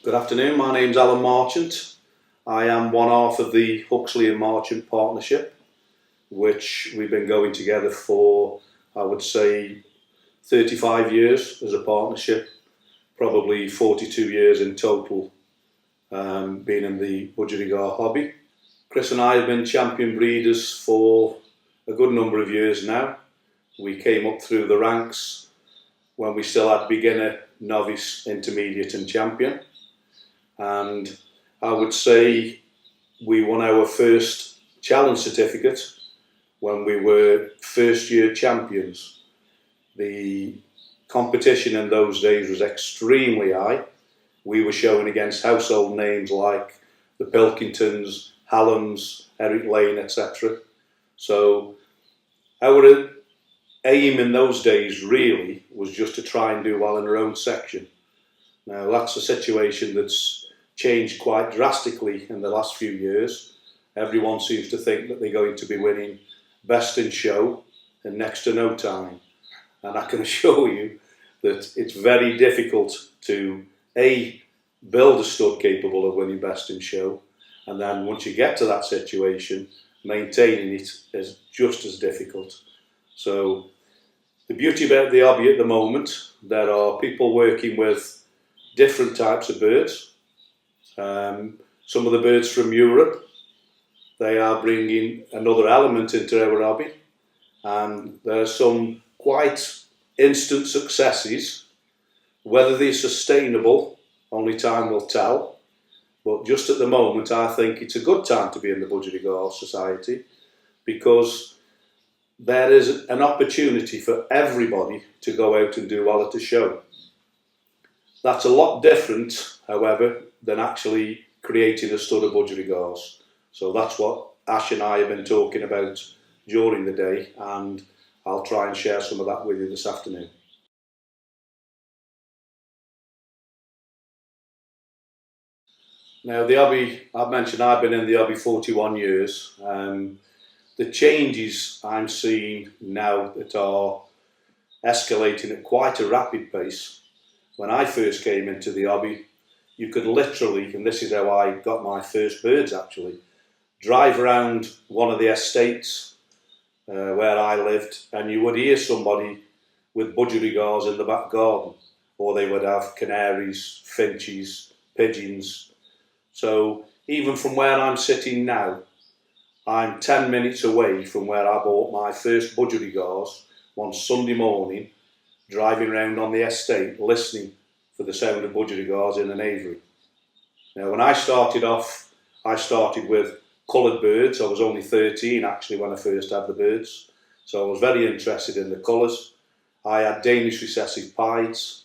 Good afternoon, my name's Alan Marchant. I am one half of the Huxley and Marchant partnership, which we've been going together for, I would say, 35 years as a partnership, probably 42 years in total, being in the Budgerigar hobby. Chris and I have been champion breeders for a good number of years now. We came up through the ranks when we still had beginner, novice, intermediate and champion. And I would say we won our first challenge certificate when we were first year champions. The competition in those days was extremely high. We were showing against household names like the Pilkingtons, Hallams, Eric Lane, etc. So our aim in those days really was just to try and do well in our own section. Now that's a situation that's changed quite drastically in the last few years. Everyone seems to think that they're going to be winning best in show in next to no time. And I can assure you that it's very difficult to build a stud capable of winning best in show, and then once you get to that situation, maintaining it is just as difficult. So the beauty about the hobby at the moment, there are people working with different types of birds. Some of the birds from Europe, they are bringing another element into our hobby, and there are some quite instant successes. Whether they're sustainable, only time will tell. But just at the moment, I think it's a good time to be in the Budgerigar Society, because there is an opportunity for everybody to go out and do well at a show. That's a lot different, however, than actually creating a stud of Budgerigars. So that's what Ash and I have been talking about during the day, and I'll try and share some of that with you this afternoon. Now the hobby, I've mentioned I've been in the hobby 41 years. The changes I'm seeing now that are escalating at quite a rapid pace. When I first came into the hobby, you could literally, and this is how I got my first birds actually, drive around one of the estates where I lived, and you would hear somebody with budgerigars in the back garden, or they would have canaries, finches, pigeons. So even from where I'm sitting now, I'm 10 minutes away from where I bought my first budgerigars one Sunday morning, driving around on the estate listening for the sound of budgerigars in an aviary. Now when I started off, I started with coloured birds. I was only 13 actually when I first had the birds, so I was very interested in the colours. I had Danish recessive pieds,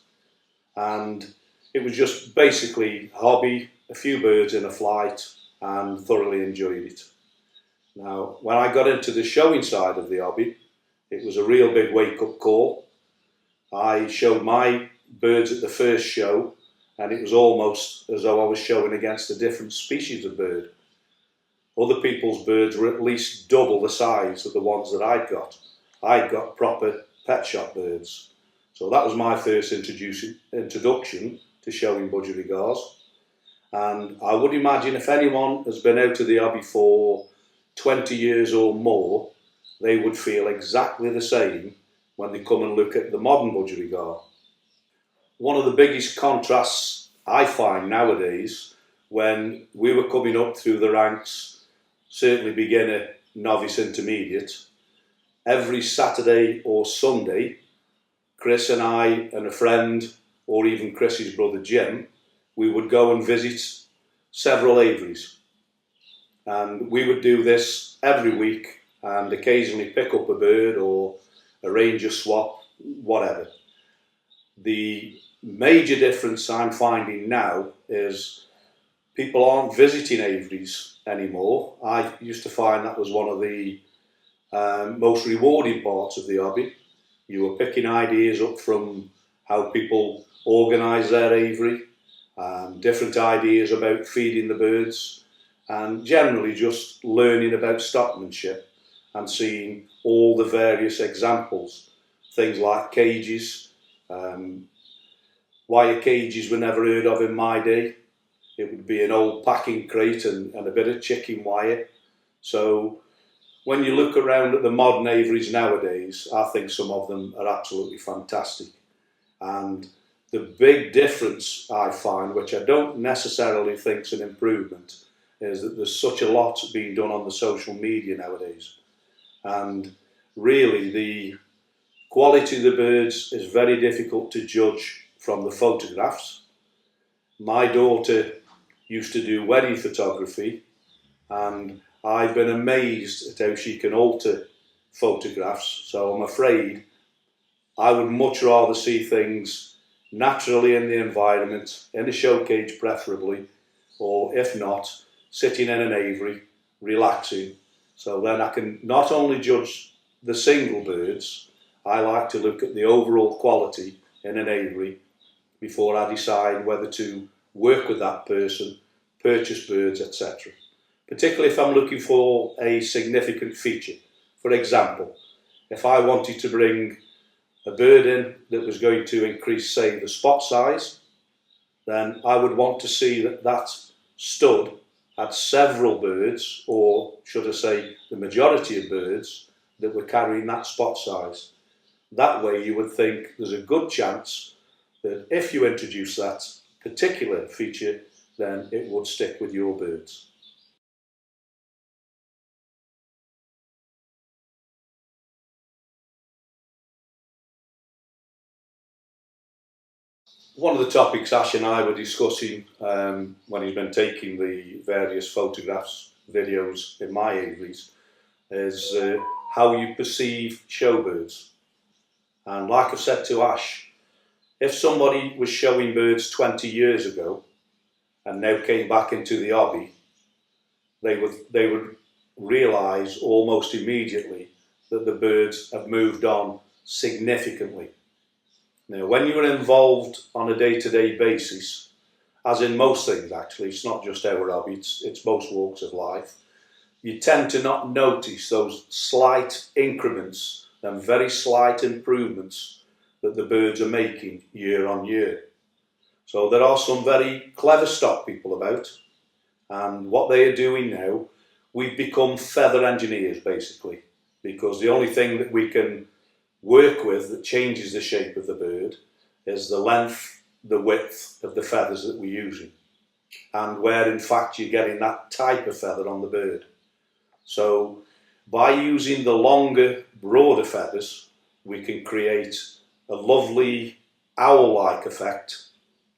and it was just basically a hobby, a few birds in a flight, and thoroughly enjoyed it. Now when I got into the showing side of the hobby, it was a real big wake-up call. I showed my birds at the first show, and it was almost as though I was showing against a different species of bird. Other people's birds were at least double the size of the ones that I'd got. I'd got proper pet shop birds. So that was my first introduction to showing budgerigars. And I would imagine if anyone has been out of the hobby for 20 years or more, they would feel exactly the same when they come and look at the modern budgerigar. One of the biggest contrasts I find nowadays, when we were coming up through the ranks, certainly beginner, novice, intermediate, every Saturday or Sunday, Chris and I and a friend, or even Chris's brother Jim, we would go and visit several aviaries. And we would do this every week and occasionally pick up a bird or arrange a swap, whatever. The major difference I'm finding now is people aren't visiting aviaries anymore. I used to find that was one of the most rewarding parts of the hobby. You were picking ideas up from how people organise their aviary, different ideas about feeding the birds, and generally just learning about stockmanship and seeing all the various examples. Things like cages, wire cages were never heard of in my day. it would be an old packing crate and a bit of chicken wire. So when you look around at the modern aviaries nowadays, I think some of them are absolutely fantastic. And the big difference I find, which I don't necessarily think is an improvement, is that there's such a lot being done on the social media nowadays. And really the quality of the birds is very difficult to judge from the photographs. My daughter used to do wedding photography, and I've been amazed at how she can alter photographs. So I'm afraid I would much rather see things naturally in the environment, in a show cage preferably, or if not, sitting in an aviary, relaxing. So then I can not only judge the single birds, I like to look at the overall quality in an aviary before I decide whether to work with that person, purchase birds, etc. Particularly if I'm looking for a significant feature. For example, if I wanted to bring a bird in that was going to increase, say, the spot size, then I would want to see that that stud had several birds, or should I say the majority of birds, that were carrying that spot size. That way you would think there's a good chance that if you introduce that particular feature, then it would stick with your birds. One of the topics Ash and I were discussing when he's been taking the various photographs, videos in my aviaries, is how you perceive showbirds. And like I've said to Ash, if somebody was showing birds 20 years ago and now came back into the hobby, they would realise almost immediately that the birds have moved on significantly. Now, when you're involved on a day-to-day basis, as in most things actually, it's not just our hobby, it's most walks of life, you tend to not notice those slight increments and very slight improvements that the birds are making year on year. So there are some very clever stock people about, and what they are doing now, we've become feather engineers basically, because the only thing that we can work with that changes the shape of the bird is the length, the width of the feathers that we're using, and where in fact you're getting that type of feather on the bird. So by using the longer, broader feathers, we can create a lovely owl-like effect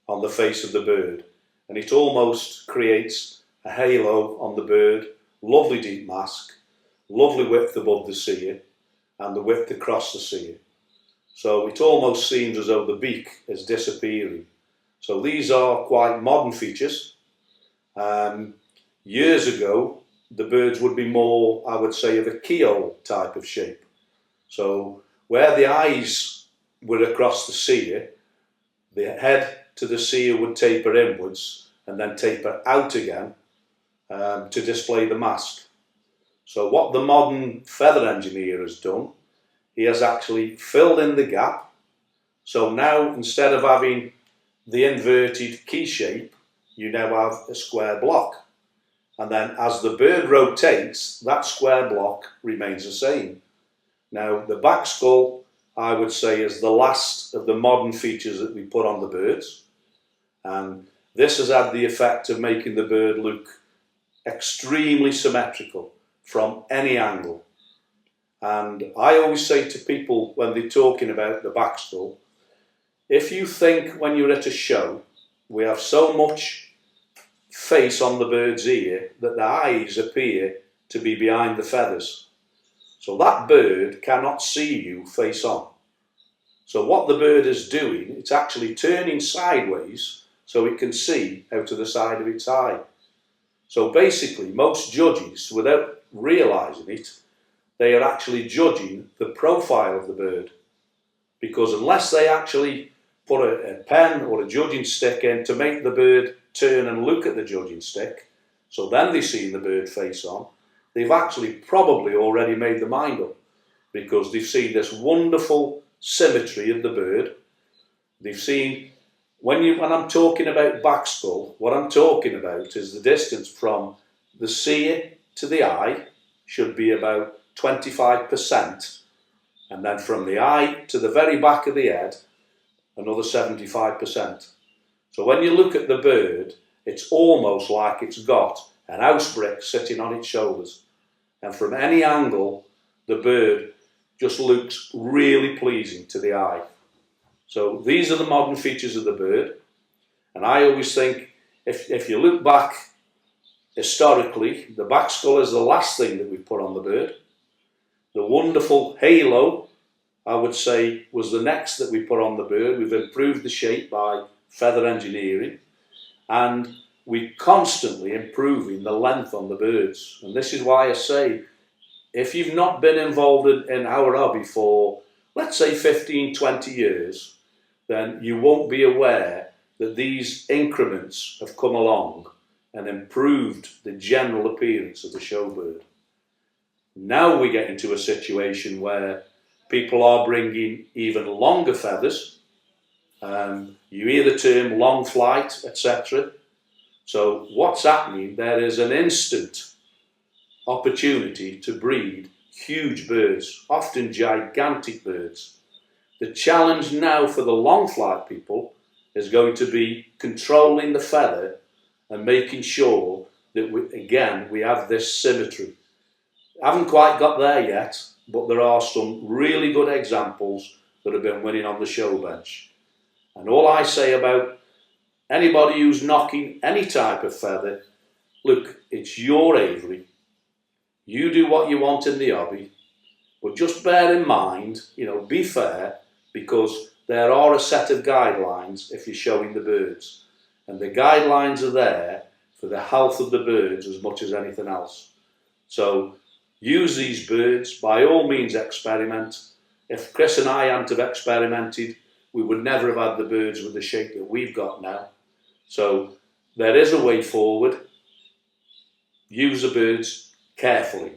on the face of the bird, and it almost creates a halo on the bird, lovely deep mask, lovely width above the cere, and the width across the cere. So it almost seems as though the beak is disappearing. So these are quite modern features. Years ago, the birds would be more, I would say, of a keyhole type of shape. So where the eyes were across the cere, the head to the cere would taper inwards and then taper out again to display the mask. So what the modern feather engineer has done, he has actually filled in the gap. So now instead of having the inverted key shape, you now have a square block. And then as the bird rotates, that square block remains the same. Now the back skull, I would say, is the last of the modern features that we put on the birds. And this has had the effect of making the bird look extremely symmetrical from any angle. And I always say to people when they're talking about the back skull, if you think when you're at a show, we have so much face on the bird's ear that the eyes appear to be behind the feathers. So that bird cannot see you face on. So what the bird is doing, it's actually turning sideways so it can see out of the side of its eye. So basically, most judges, without realising it, they are actually judging the profile of the bird. Because unless they actually put a pen or a judging stick in to make the bird turn and look at the judging stick, so then they see the bird face on, they've actually probably already made their mind up, because they've seen this wonderful symmetry of the bird. They've seen When I'm talking about back skull, what I'm talking about is the distance from the seer to the eye should be about 25%, and then from the eye to the very back of the head, another 75%. So when you look at the bird, it's almost like it's got an house brick sitting on its shoulders. And from any angle, the bird just looks really pleasing to the eye. So these are the modern features of the bird. And I always think, if you look back historically, the back skull is the last thing that we put on the bird. The wonderful halo, I would say, was the next that we put on the bird. We've improved the shape by feather engineering, and we're constantly improving the length on the birds. And this is why I say, if you've not been involved in our hobby for, let's say, 15, 20 years, then you won't be aware that these increments have come along and improved the general appearance of the show bird. Now we get into a situation where people are bringing even longer feathers. You hear the term long flight, etc. So what's happening? There is an instant opportunity to breed huge birds, often gigantic birds. The challenge now for the long flight people is going to be controlling the feather and making sure that we have this symmetry. I haven't quite got there yet, but there are some really good examples that have been winning on the show bench. And all I say about anybody who's knocking any type of feather, look, it's your aviary. You do what you want in the hobby, but just bear in mind, be fair, because there are a set of guidelines if you're showing the birds. And the guidelines are there for the health of the birds as much as anything else. So use these birds, by all means experiment. If Chris and I hadn't have experimented, we would never have had the birds with the shape that we've got now. So there is a way forward. Use the birds carefully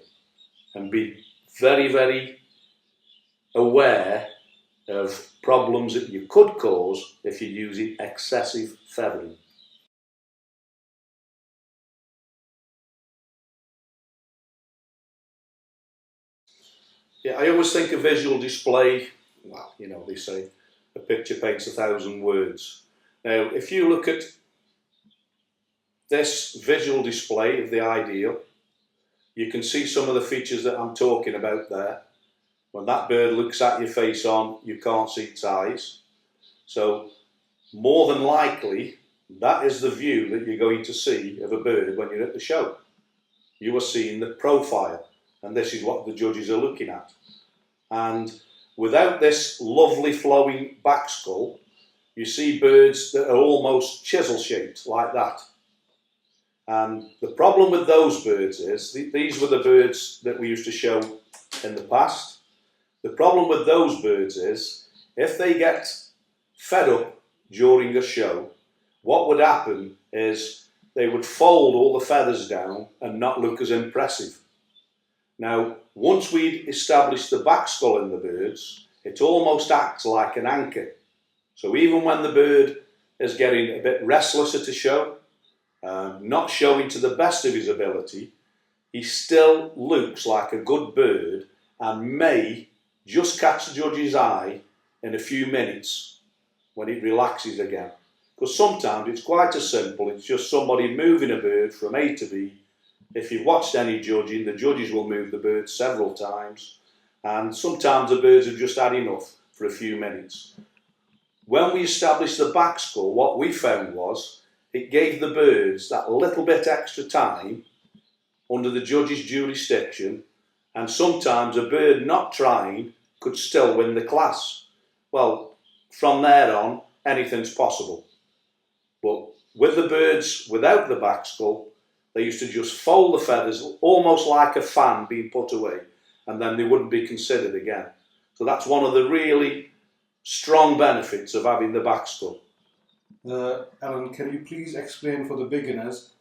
and be very, very aware of problems that you could cause if you're using excessive feathering. Yeah, I always think a visual display, well, they say a picture paints 1,000 words. Now, if you look at this visual display of the ideal, you can see some of the features that I'm talking about there. When that bird looks at your face on, you can't see its eyes. So, more than likely, that is the view that you're going to see of a bird when you're at the show. You are seeing the profile, and this is what the judges are looking at. And without this lovely flowing back skull, you see birds that are almost chisel shaped like that. And the problem with those birds is, these were the birds that we used to show in the past. The problem with those birds is, if they get fed up during a show, what would happen is they would fold all the feathers down and not look as impressive. Now, once we'd established the back skull in the birds, it almost acts like an anchor. So even when the bird is getting a bit restless at a show, not showing to the best of his ability, he still looks like a good bird and may just catch the judge's eye in a few minutes when it relaxes again. Because sometimes it's quite as simple, it's just somebody moving a bird from A to B. If you've watched any judging, the judges will move the bird several times, and sometimes the birds have just had enough for a few minutes. When we established the back skull, what we found was it gave the birds that little bit extra time under the judge's jurisdiction, and sometimes a bird not trying could still win the class. Well, from there on, anything's possible. But with the birds without the back skull, they used to just fold the feathers almost like a fan being put away, and then they wouldn't be considered again. So that's one of the really strong benefits of having the back skull. Alan, can you please explain for the beginners,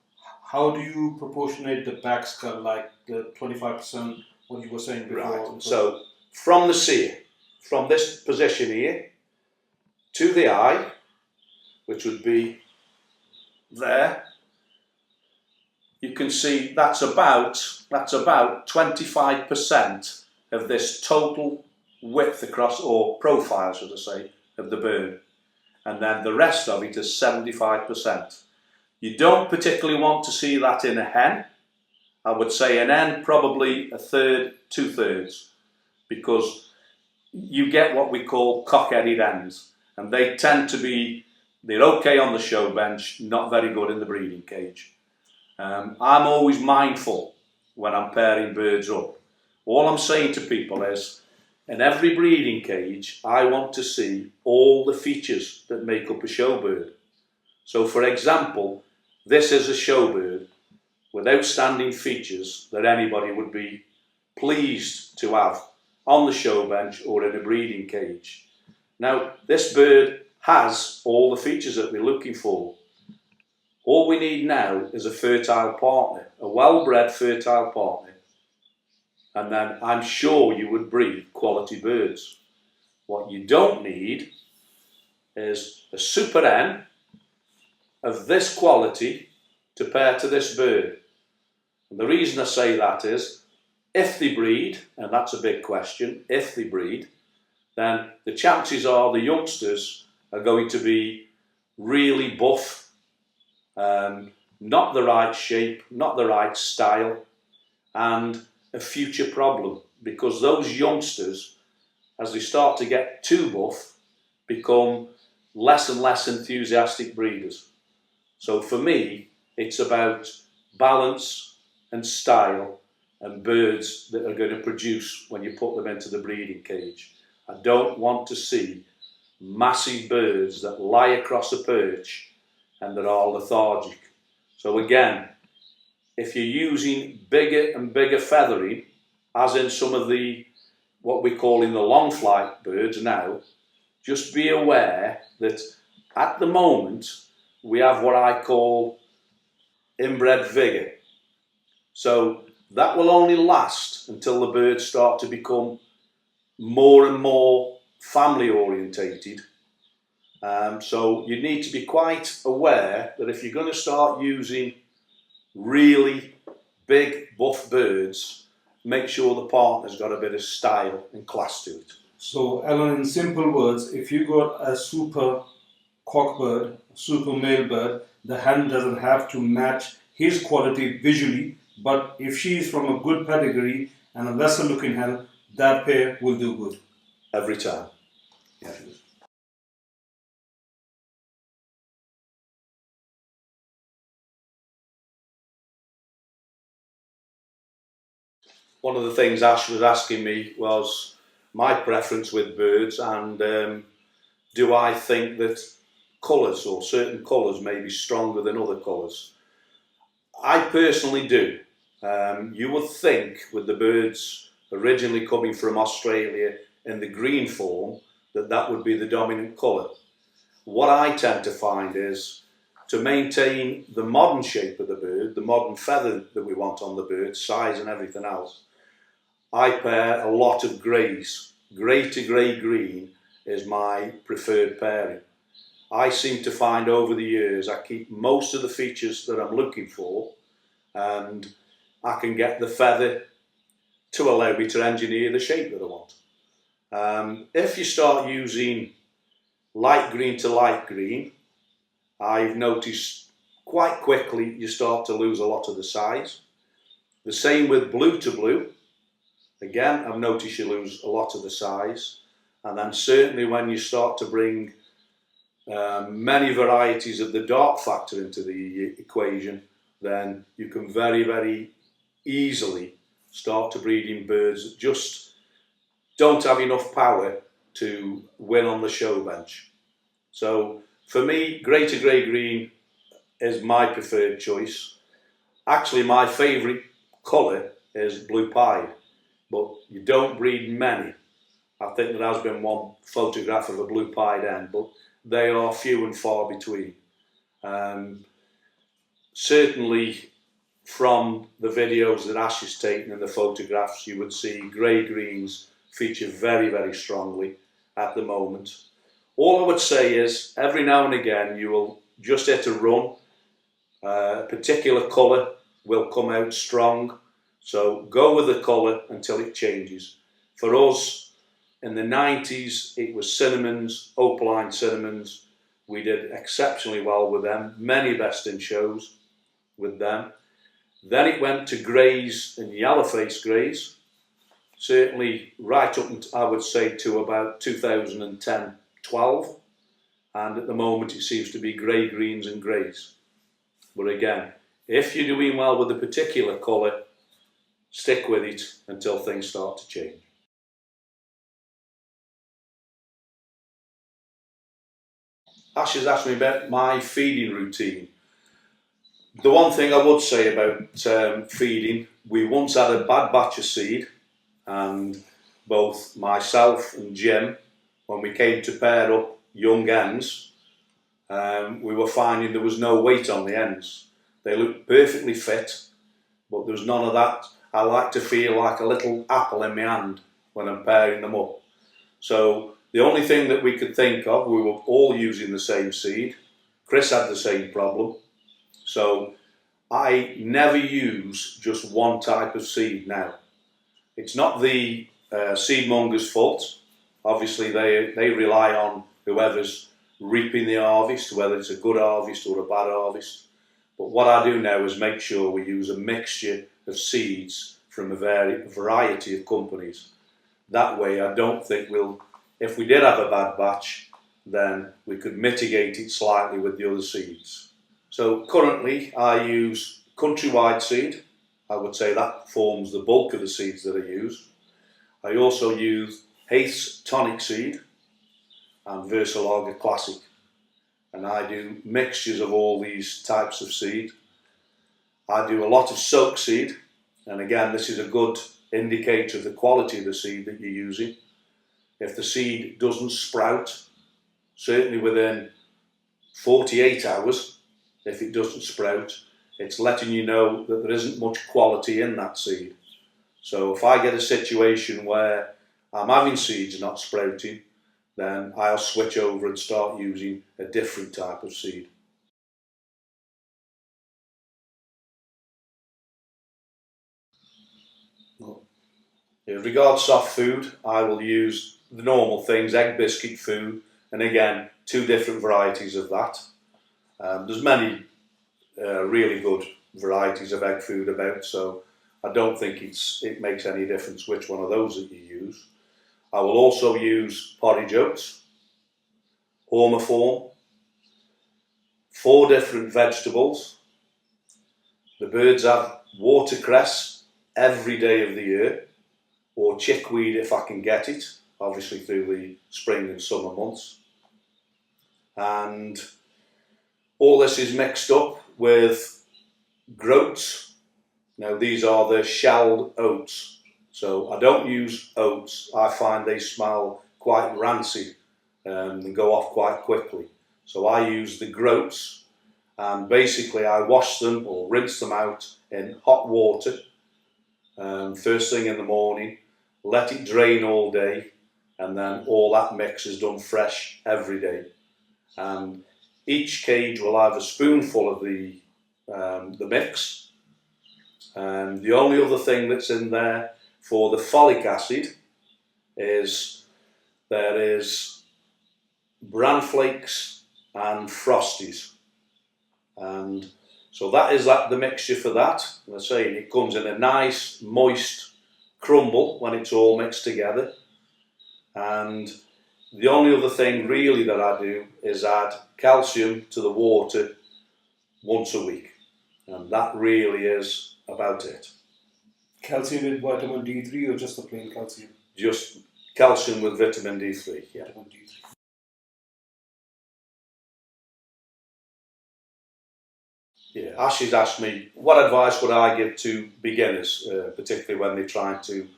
how do you proportionate the back skull, like the 25%, what you were saying before? Right. So from the seer, from this position here, to the eye, which would be there, you can see that's about 25% of this total width across, or profile should I say, of the bird. And then the rest of it is 75%. You don't particularly want to see that in a hen. I would say an hen probably a third, 2/3, because you get what we call cock-headed hens, and they tend to be, they're okay on the show bench, not very good in the breeding cage. I'm always mindful when I'm pairing birds up. All I'm saying to people is, in every breeding cage, I want to see all the features that make up a show bird. So for example, this is a show bird with outstanding features that anybody would be pleased to have on the show bench or in a breeding cage. Now, this bird has all the features that we're looking for. All we need now is a fertile partner, a well-bred fertile partner, and then I'm sure you would breed quality birds. What you don't need is a super hen of this quality to pair to this bird. And the reason I say that is, if they breed, and that's a big question, if they breed, then the chances are the youngsters are going to be really buff, not the right shape, not the right style, and a future problem, because those youngsters, as they start to get too buff, become less and less enthusiastic breeders. So for me, it's about balance and style and birds that are going to produce when you put them into the breeding cage. I don't want to see massive birds that lie across a perch and that are lethargic. So again, if you're using bigger and bigger feathering, as in some of the, what we're calling the long flight birds now, just be aware that at the moment, we have what I call inbred vigour. So that will only last until the birds start to become more and more family orientated. So you need to be quite aware that if you're going to start using really big buff birds, make sure the partner's got a bit of style and class to it. So, Alan, in simple words, if you got a super cock bird, super male bird, the hen doesn't have to match his quality visually, but if she is from a good pedigree and a lesser looking hen, that pair will do good. Every time. Yeah. One of the things Ash was asking me was my preference with birds, and do I think that colours or certain colours may be stronger than other colours? I personally do. You would think with the birds originally coming from Australia in the green form that that would be the dominant colour. What I tend to find is to maintain the modern shape of the bird, the modern feather that we want on the bird, size and everything else, I pair a lot of greys. Grey to grey green is my preferred pairing. I seem to find over the years I keep most of the features that I'm looking for, and I can get the feather to allow me to engineer the shape that I want. If you start using light green to light green, I've noticed quite quickly you start to lose a lot of the size. The same with blue to blue. Again, I've noticed you lose a lot of the size. And then certainly when you start to bring many varieties of the dark factor into the equation, then you can very, very easily start to breeding birds that just don't have enough power to win on the show bench. So for me, grey to grey green is my preferred choice. Actually, my favourite colour is blue pied, but you don't breed many. I think there has been one photograph of a blue pied hen, but they are few and far between. Certainly from the videos that Ash has taken and the photographs, you would see grey greens feature very, very strongly at the moment. All I would say is every now and again you will just hit a run. A particular colour will come out strong. So go with the colour until it changes. For us, in the 90s, it was cinnamons, opaline cinnamons. We did exceptionally well with them, many best in shows with them. Then it went to greys and yellow face greys, certainly right up, I would say, to about 2010-12. And at the moment it seems to be grey greens and greys. But again, if you're doing well with a particular colour, stick with it until things start to change. Ash has asked me about my feeding routine. The one thing I would say about feeding, we once had a bad batch of seed, and both myself and Jim, when we came to pair up young hens, we were finding there was no weight on the hens. They looked perfectly fit, but there was none of that. I like to feel like a little apple in my hand when I'm pairing them up. So the only thing that we could think of, we were all using the same seed. Chris had the same problem. So I never use just one type of seed now. It's not the seed monger's fault. Obviously they rely on whoever's reaping the harvest, whether it's a good harvest or a bad harvest. But what I do now is make sure we use a mixture of seeds from a variety of companies. That way I don't think if we did have a bad batch, then we could mitigate it slightly with the other seeds. So currently I use countrywide seed. I would say that forms the bulk of the seeds that I use. I also use Haith's tonic seed and Versalager classic. And I do mixtures of all these types of seed. I do a lot of soak seed, and again this is a good indicator of the quality of the seed that you're using. If the seed doesn't sprout, certainly within 48 hours, if it doesn't sprout, it's letting you know that there isn't much quality in that seed. So if I get a situation where I'm having seeds not sprouting, then I'll switch over and start using a different type of seed. In regards to soft food, I will use the normal things, egg biscuit food, and again, 2 different varieties of that. There's many really good varieties of egg food about, so I don't think it makes any difference which one of those that you use. I will also use porridge oats, Hormiform, 4 different vegetables. The birds have watercress every day of the year, or chickweed if I can get it, obviously through the spring and summer months. And all this is mixed up with groats. Now these are the shelled oats. So I don't use oats. I find they smell quite rancid and go off quite quickly. So I use the groats, and basically I wash them or rinse them out in hot water first thing in the morning, let it drain all day, and then all that mix is done fresh every day. And each cage will have a spoonful of the mix. And the only other thing that's in there for the folic acid is there is bran flakes and frosties. And so that is the mixture for that. And I say it comes in a nice moist crumble when it's all mixed together. And the only other thing really that I do is add calcium to the water once a week. And that really is about it. Calcium with vitamin D3 or just the plain calcium? Just calcium with vitamin D3, yeah. Vitamin D3. Yeah, Ash has asked me, what advice would I give to beginners, particularly when they're trying to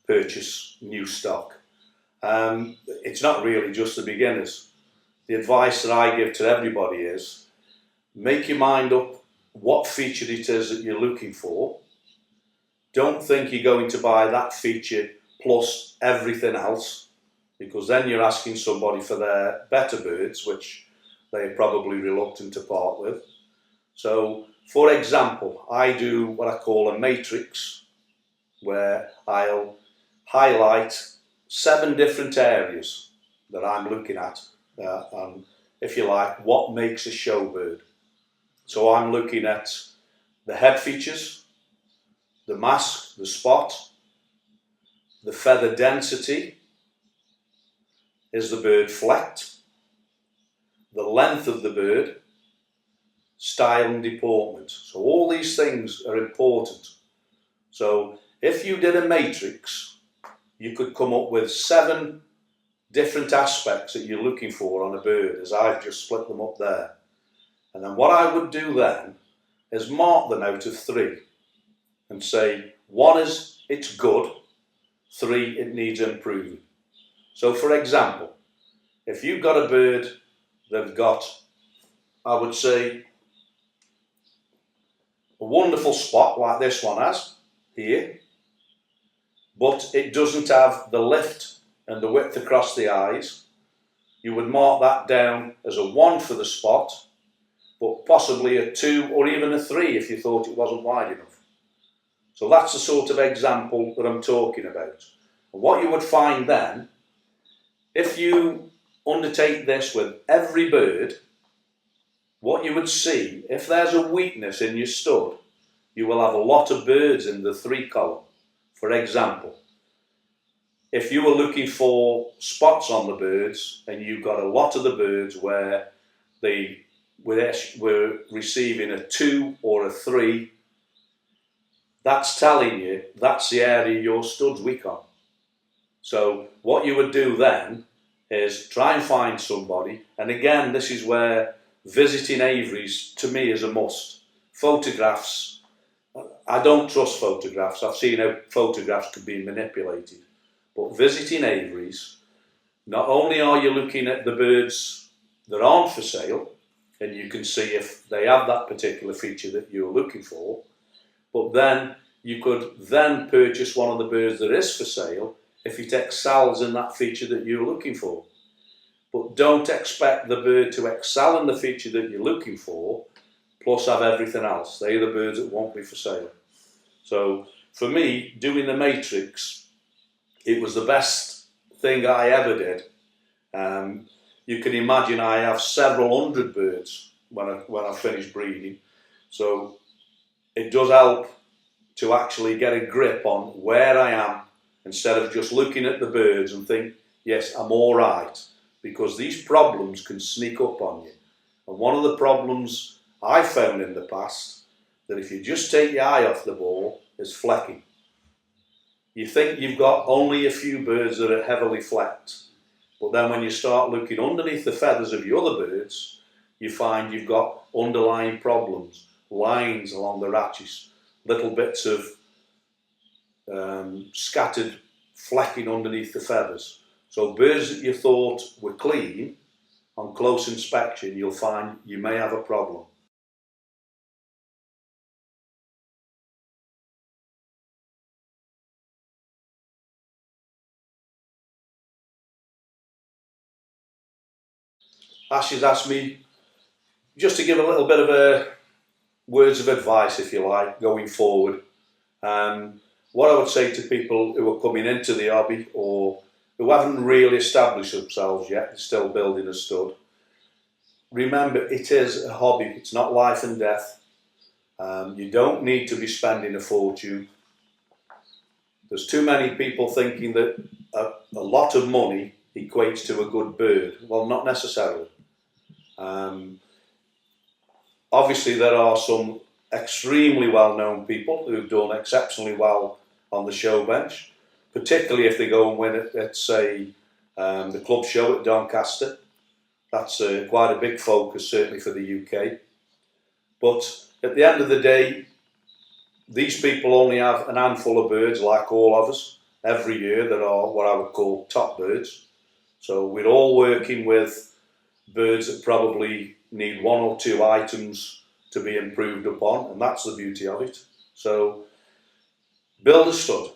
purchase new stock? It's not really just the beginners. The advice that I give to everybody is, make your mind up what feature it is that you're looking for. Don't think you're going to buy that feature plus everything else. because then you're asking somebody for their better birds, which they're probably reluctant to part with. So, for example, I do what I call a matrix, where I'll highlight 7 different areas that I'm looking at, and if you like, what makes a show bird. So I'm looking at the head features, the mask, the spot, the feather density, is the bird flecked, the length of the bird, style and deportment. So all these things are important. So if you did a matrix, you could come up with 7 different aspects that you're looking for on a bird, as I've just split them up there. And then what I would do then is mark them out of 3 and say 1 is it's good, 3 it needs improving. So for example, if you've got a bird that's got, I would say, a wonderful spot like this one has here, but it doesn't have the lift and the width across the eyes, you would mark that down as a 1 for the spot, but possibly a 2 or even a 3 if you thought it wasn't wide enough. So that's the sort of example that I'm talking about. And what you would find then, if you undertake this with every bird, what you would see, if there's a weakness in your stud, you will have a lot of birds in the 3 column. For example, if you were looking for spots on the birds and you've got a lot of the birds where they were receiving a 2 or a 3, that's telling you that's the area your stud's weak on. So what you would do then is try and find somebody, and again this is where visiting aviaries to me is a must. Photographs, I don't trust photographs. I've seen how photographs can be manipulated. But visiting aviaries, not only are you looking at the birds that aren't for sale, and you can see if they have that particular feature that you're looking for, but then you could then purchase one of the birds that is for sale if it excels in that feature that you're looking for. But don't expect the bird to excel in the feature that you're looking for, plus have everything else. They're the birds that won't be for sale. So for me, doing the matrix, it was the best thing I ever did. You can imagine I have several hundred birds when I finish breeding. So it does help to actually get a grip on where I am, instead of just looking at the birds and think, yes, I'm all right, because these problems can sneak up on you. And one of the problems I found in the past, that if you just take your eye off the ball, is flecking. You think you've got only a few birds that are heavily flecked, but then when you start looking underneath the feathers of your other birds, you find you've got underlying problems, lines along the ratchets, little bits of scattered flecking underneath the feathers. So birds that you thought were clean, on close inspection, you'll find you may have a problem. Ash has asked me just to give a little bit of words of advice, if you like, going forward. What I would say to people who are coming into the hobby or who haven't really established themselves yet, still building a stud, remember it is a hobby, it's not life and death. You don't need to be spending a fortune. There's too many people thinking that a lot of money equates to a good bird. Well, not necessarily. Obviously there are some extremely well-known people who've done exceptionally well on the show bench, particularly if they go and win at say, the club show at Doncaster. That's quite a big focus, certainly for the UK. But at the end of the day, these people only have an handful of birds, like all of us, every year, that are what I would call top birds. So we're all working with birds that probably need 1 or 2 items to be improved upon, and that's the beauty of it. So build a stud.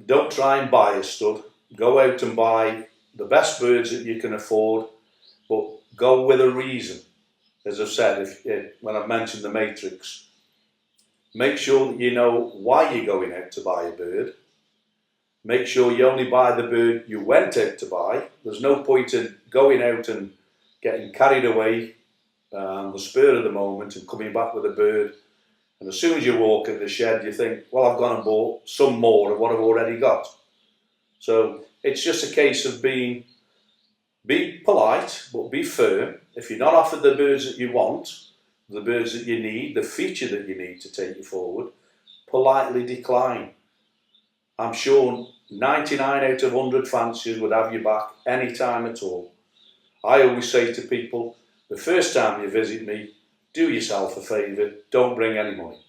Don't try and buy a stud. Go out and buy the best birds that you can afford, but go with a reason. As I've said, when I've mentioned the matrix, make sure that you know why you're going out to buy a bird. Make sure you only buy the bird you went out to buy. There's no point in going out and getting carried away on the spur of the moment and coming back with a bird. And as soon as you walk in the shed, you think, well, I've gone and bought some more of what I've already got. So it's just a case of be polite, but be firm. If you're not offered the birds that you want, the birds that you need, the feature that you need to take you forward, politely decline. I'm sure 99 out of 100 fanciers would have you back any time at all. I always say to people, the first time you visit me, do yourself a favour, don't bring any money.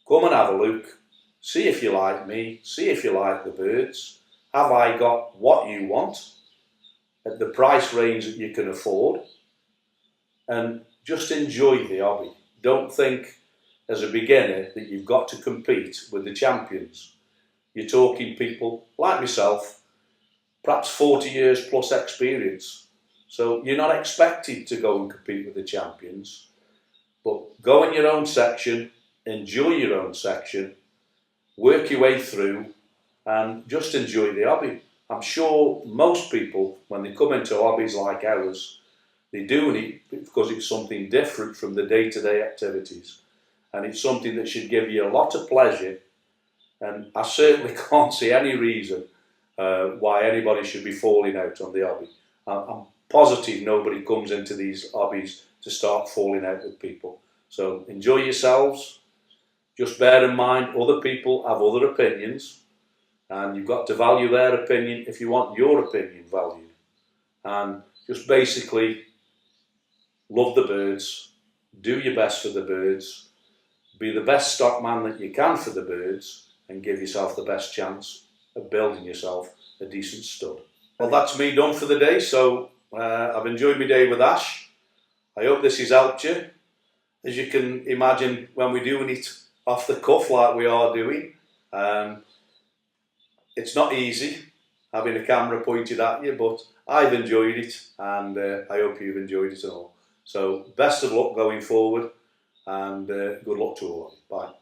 Come and have a look, see if you like me, see if you like the birds. Have I got what you want at the price range that you can afford? And just enjoy the hobby. Don't think as a beginner that you've got to compete with the champions. You're talking people like myself, perhaps 40 years plus experience. So you're not expected to go and compete with the champions, but go in your own section, enjoy your own section, work your way through and just enjoy the hobby. I'm sure most people, when they come into hobbies like ours, they're doing it because it's something different from the day-to-day activities. And it's something that should give you a lot of pleasure. And I certainly can't see any reason why anybody should be falling out on the hobby. I'm positive nobody comes into these hobbies to start falling out with people. So enjoy yourselves. Just bear in mind other people have other opinions, and you've got to value their opinion if you want your opinion valued. And just basically love the birds, do your best for the birds, be the best stockman that you can for the birds, and give yourself the best chance of building yourself a decent stud. Well, that's me done for the day, so I've enjoyed my day with Ash. I hope this has helped you. As you can imagine, when we're doing it off the cuff like we are doing, it's not easy having a camera pointed at you, but I've enjoyed it, and I hope you've enjoyed it all. So best of luck going forward, and good luck to all of you. Bye.